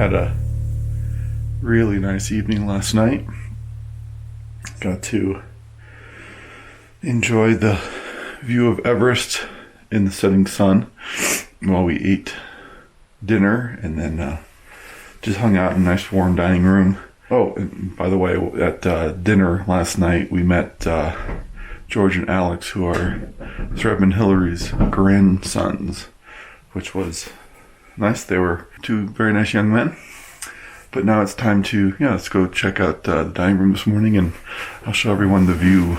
had a really nice evening last night. Got to enjoy the view of Everest in the setting sun while we ate dinner, and then just hung out in a nice warm dining room. Oh, and by the way, at dinner last night we met George and Alex, who are Reverend Hillary's grandsons, which was nice. They were two very nice young men. But now it's time to, let's go check out the dining room this morning, and I'll show everyone the view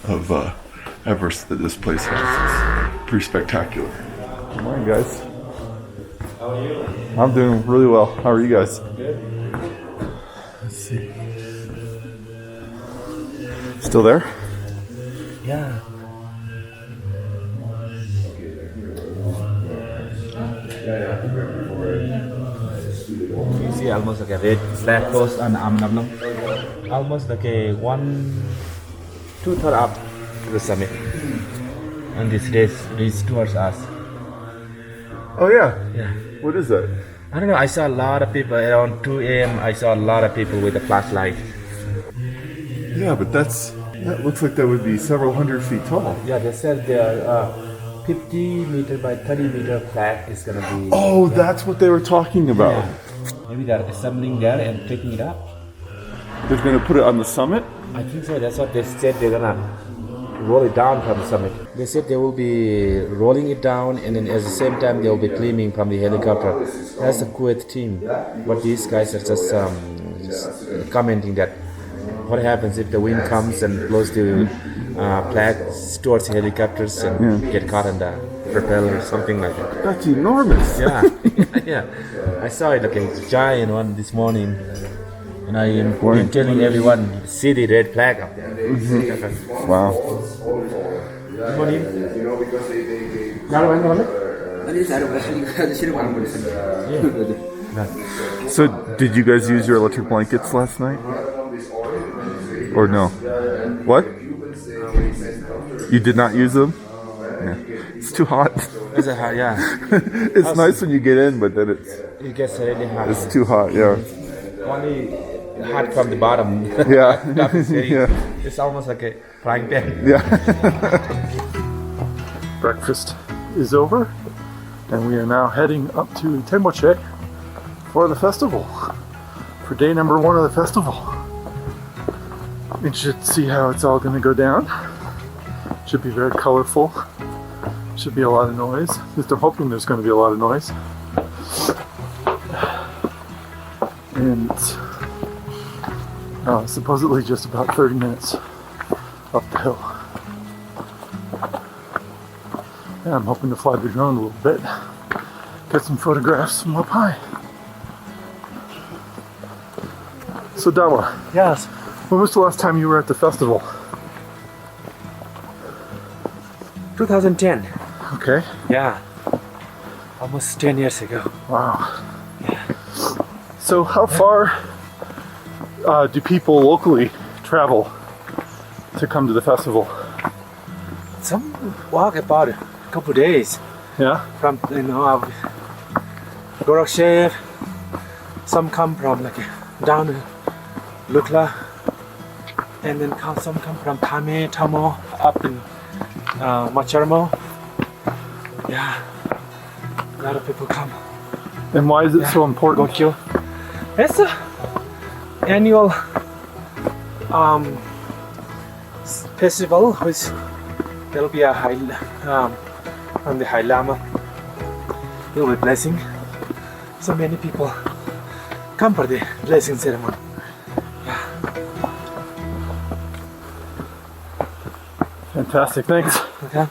of Everest that this place has. It's pretty spectacular. Good morning, guys. How are you? I'm doing really well. How are you guys? Good. Let's see. Still there? Yeah. You see almost like a red flag post on Ama Dablam. Almost like a 2/3 up to the summit. And this race towards us. Oh, yeah. Yeah. What is that? I don't know, I saw a lot of people around 2 a.m. I saw a lot of people with a flashlight. Yeah, but that looks like that would be several hundred feet tall. Yeah, they said there are 50 meter by 30 meter flag is gonna be. Oh, that's what they were talking about. Yeah. Maybe they're assembling there and taking it up. They're going to put it on the summit? I think so. That's what they said. They're gonna roll it down from the summit. They said they will be rolling it down, and then at the same time they will be claiming from the helicopter. That's the Kuwait team. But these guys are just commenting that what happens if the wind comes and blows the flags towards the helicopters and get caught in the propeller or something like that. That's enormous. Yeah, yeah. I saw it like a giant one this morning. And I am telling everyone, see the red flag up there. Mm-hmm. Wow. Good morning. So, did you guys use your electric blankets last night? Or no? What? You did not use them? Yeah. It's too hot. It's a hot, yeah. It's nice when you get in, but then It gets really hot. it's too hot, yeah. Only hot from the bottom. Yeah. Yeah. It's almost like a frying pan. Yeah. Breakfast is over, and we are now heading up to Tengboche for the festival, for day number 1 of the festival. Interested to see how it's all going to go down. Should be very colorful. Should be a lot of noise. At least I'm hoping there's going to be a lot of noise. And it's supposedly just about 30 minutes up the hill. Yeah, I'm hoping to fly the drone a little bit. Get some photographs from up high. So Dawa, Yes. when was the last time you were at the festival? 2010. Okay. Yeah. Almost 10 years ago. Wow. Yeah. So how far do people locally travel to come to the festival? Some walk about a couple days Yeah? from, Gorakshev. Some come from down to Lukla. And then some come from Tamo, up in Macharmo. Yeah. A lot of people come. And why is it so important? Gokyo. It's a annual festival, which there will be a from the High Lama. He will be blessing. So many people come for the blessing ceremony. Fantastic, thanks. Okay.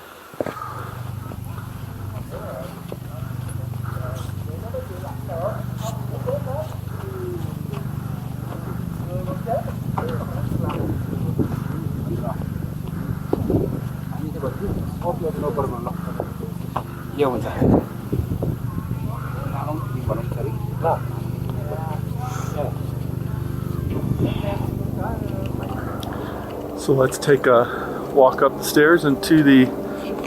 So let's take a walk up the stairs into the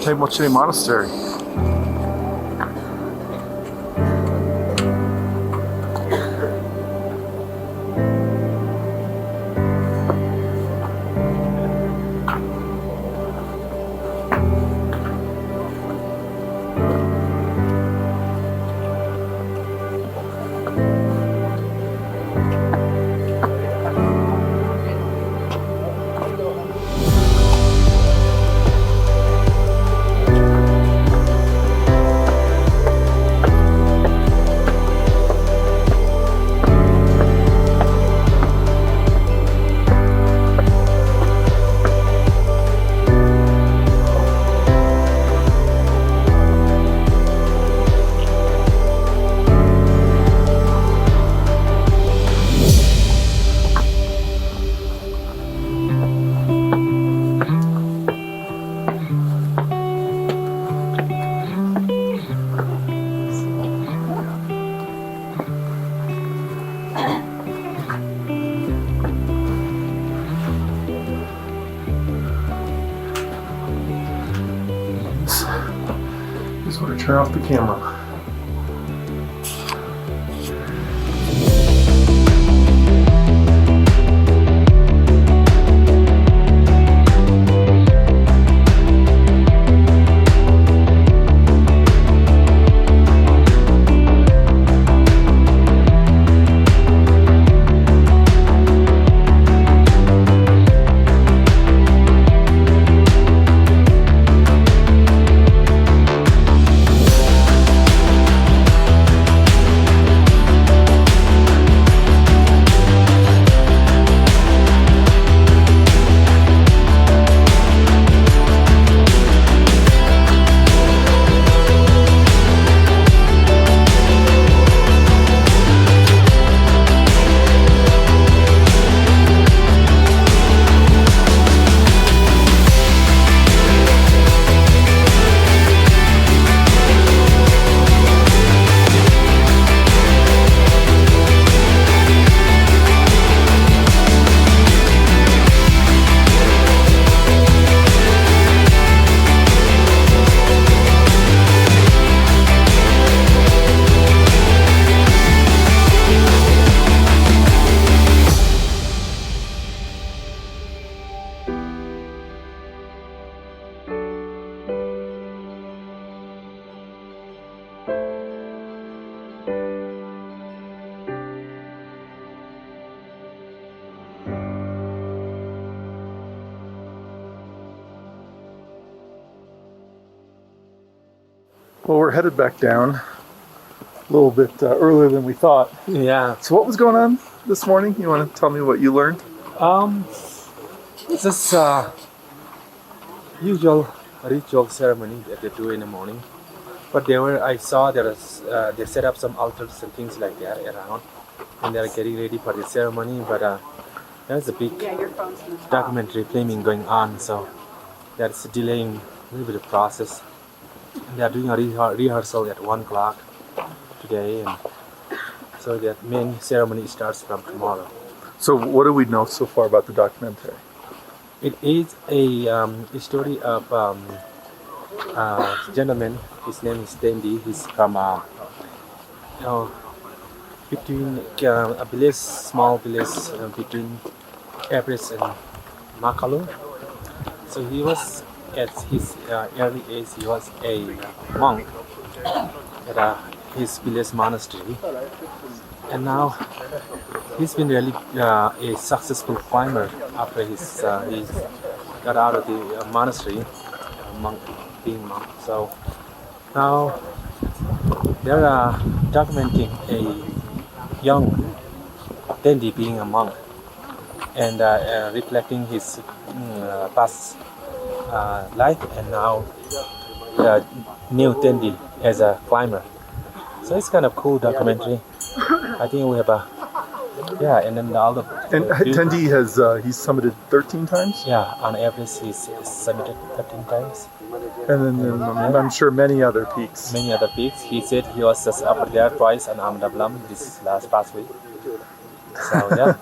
Tengboche monastery. turn off the camera. Well, we're headed back down a little bit earlier than we thought. Yeah. So what was going on this morning? You want to tell me what you learned? This usual ritual ceremony that they do in the morning. But I saw they set up some altars and things like that around, and they're getting ready for the ceremony. But there's a big documentary filming going on, so that's delaying a little bit of process. And they are doing a rehearsal at 1 o'clock today, and so that main ceremony starts from tomorrow. So what do we know so far about the documentary? It is a story of a gentleman. His name is Tendi. He's from between a village, small village between Everest and Makalu. So he was at his early age. He was a monk at his village monastery, and now he's been really a successful climber after he got out of the monastery, being monk. So now they're documenting a young Tendi being a monk and reflecting his past life, and now the new Tendi as a climber. So it's kind of cool documentary. I think we have and then all the Tendi has he's summited 13 times. Yeah, on Everest he's summited 13 times. And then I'm sure many other peaks. Many other peaks. He said he was just up there twice on Ama Dablam this past week. So yeah.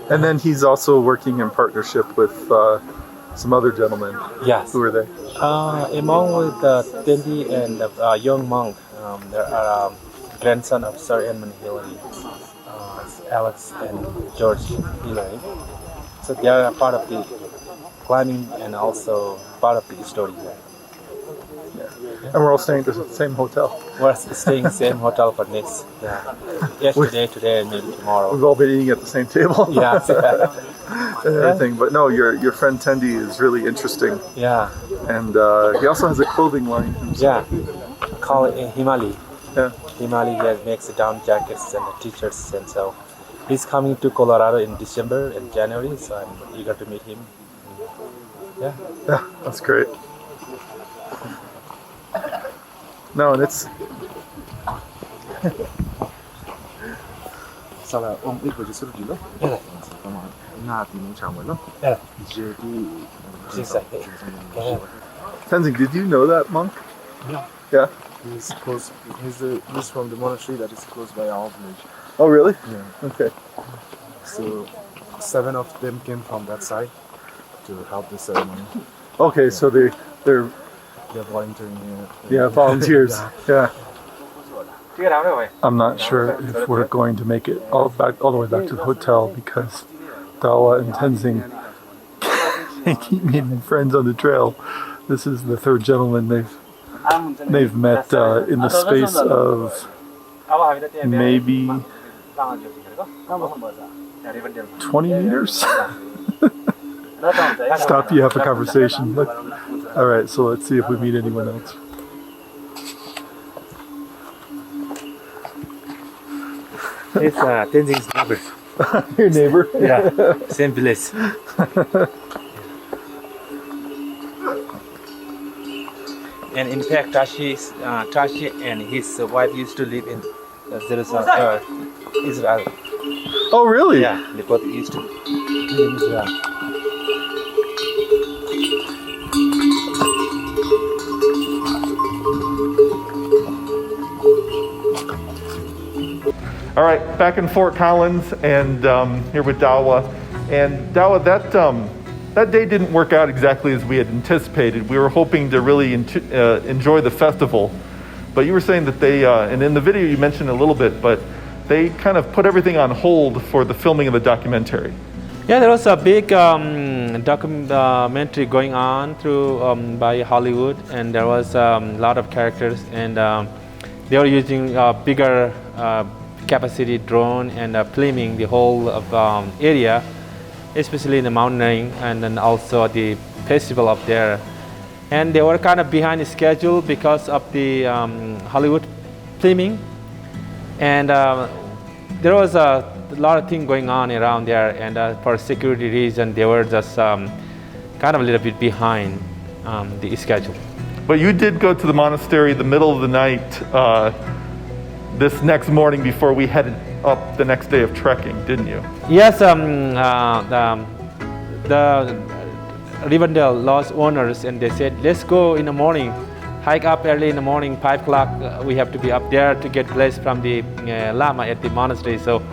And then he's also working in partnership with some other gentlemen. Yes. Who are they? Among with Tendi and the young monk, there are grandson of Sir Edmund Hillary, Alex and George Hillary. So they are a part of the climbing and also part of the story here. Yeah. And we're all staying at the same hotel. We're staying in the same hotel for next. Today, and maybe tomorrow. We've all been eating at the same table. Yeah. And everything. But no, your friend Tendi is really interesting. Yeah. And he also has a clothing line himself. Yeah. Call it Himali. Yeah. Himali makes down jackets and t-shirts, and so he's coming to Colorado in December and January, so I'm eager to meet him. Yeah. Yeah, that's great. No, and it's Salah om ít với sự gì đó. Nga thì nó chào mừng lắm. Giờ thì Tenzing, did you know that monk? Yeah. Yeah. He's from the monastery that is close by our village. Oh, really? Yeah. Okay. So 7 of them came from that side to help the ceremony. Okay, so they're they're volunteering here. Yeah, volunteers. Yeah. I'm not sure if we're going to make it all the way back to the hotel because Dawa and Tenzing keep meeting friends on the trail. This is the third gentleman they've met in the space of maybe 20 meters. Stop you, have a conversation. All right, so let's see if we meet anyone else. It's Tenzing's neighbor. Your neighbor? Yeah, same village. And in fact, Tashi and his wife used to live in Jerusalem, Israel. Oh, really? Yeah, they both used to live in Israel. All right, back in Fort Collins and here with Dawa. And Dawa, that day didn't work out exactly as we had anticipated. We were hoping to really enjoy the festival, but you were saying that they, and in the video you mentioned a little bit, but they kind of put everything on hold for the filming of the documentary. Yeah, there was a big documentary going on through by Hollywood, and there was a lot of characters, and they were using a bigger capacity drone and filming the whole of area, especially in the mountaineering and then also the festival up there. And they were kind of behind the schedule because of the Hollywood filming, and there was a lot of things going on around there, and for security reasons they were just kind of a little bit behind the schedule. But you did go to the monastery the middle of the night this next morning before we headed up the next day of trekking, didn't you? Yes, the Rivendell Lodge owners, and they said, let's go in the morning, hike up early in the morning, 5 o'clock, we have to be up there to get blessed from the Lama at the monastery. So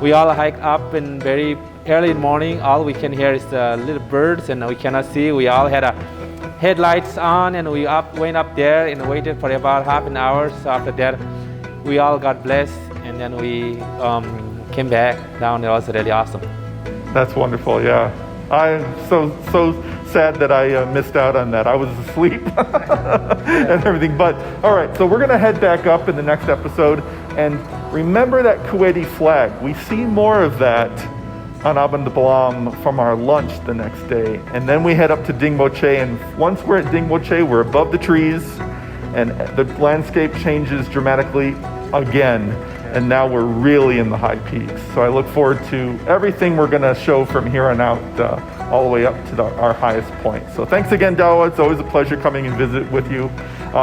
we all hiked up in very early in the morning. All we can hear is the little birds, and we cannot see. We all had headlights on, and we went up there and waited for about half an hour. So after that, we all got blessed, and then we came back down. It was really awesome. That's wonderful, yeah. I'm so sad that I missed out on that. I was asleep and everything. But all right, so we're gonna head back up in the next episode, and remember that Kuwaiti flag. We see more of that on Ama Dablam from our lunch the next day, and then we head up to Tengboche, and once we're at Tengboche, we're above the trees, and the landscape changes dramatically again, and now we're really in the high peaks. So I look forward to everything we're gonna show from here on out, all the way up to our highest point. So thanks again, Dawa. It's always a pleasure coming and visit with you.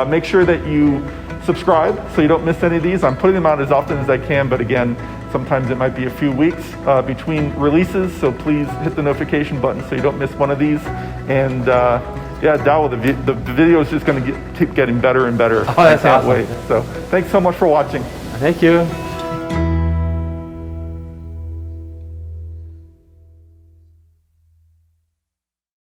Make sure that you subscribe so you don't miss any of these. I'm putting them out as often as I can, but again, sometimes it might be a few weeks between releases, so please hit the notification button so you don't miss one of these. And yeah, Dawa, the video is just going to keep getting better and better. Oh, that's awesome. Wait. So thanks so much for watching. Thank you.